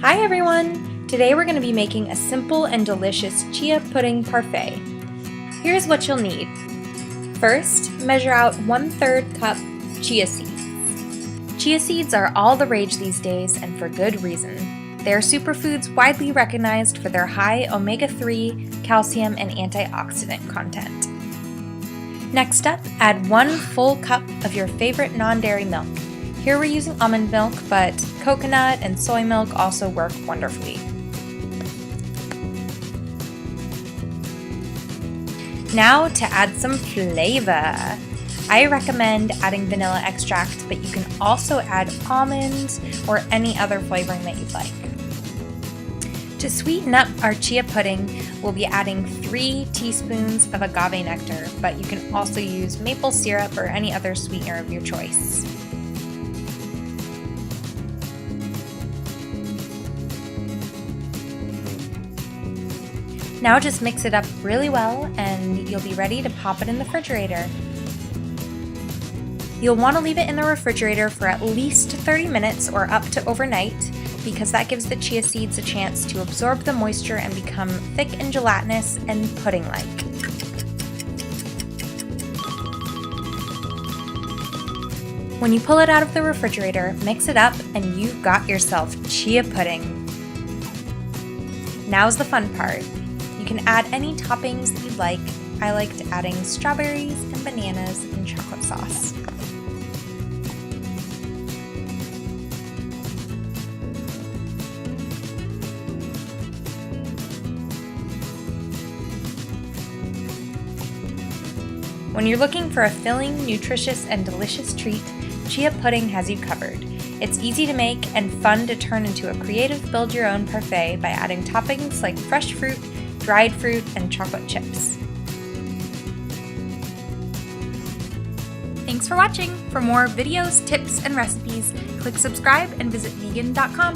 Hi everyone! Today we're going to be making a simple and delicious chia pudding parfait. Here's what you'll need. First, measure out 1/3 cup chia seeds. Chia seeds are all the rage these days, and for good reason. They are superfoods widely recognized for their high omega-3, calcium, and antioxidant content. Next up, add 1 full cup of your favorite non-dairy milk. Here we're using almond milk, but coconut and soy milk also work wonderfully. Now to add some flavor. I recommend adding vanilla extract, but you can also add almonds or any other flavoring that you'd like. To sweeten up our chia pudding, we'll be adding 3 teaspoons of agave nectar, but you can also use maple syrup or any other sweetener of your choice. Now just mix it up really well and you'll be ready to pop it in the refrigerator. You'll want to leave it in the refrigerator for at least 30 minutes or up to overnight, because that gives the chia seeds a chance to absorb the moisture and become thick and gelatinous and pudding-like. When you pull it out of the refrigerator, mix it up and you've got yourself chia pudding. Now's the fun part. You can add any toppings that you'd like. I liked adding strawberries and bananas and chocolate sauce. When you're looking for a filling, nutritious, and delicious treat, chia pudding has you covered. It's easy to make and fun to turn into a creative build-your-own parfait by adding toppings like fresh fruit, dried fruit, and chocolate chips. Thanks for watching! For more videos, tips, and recipes, click subscribe and visit vegan.com.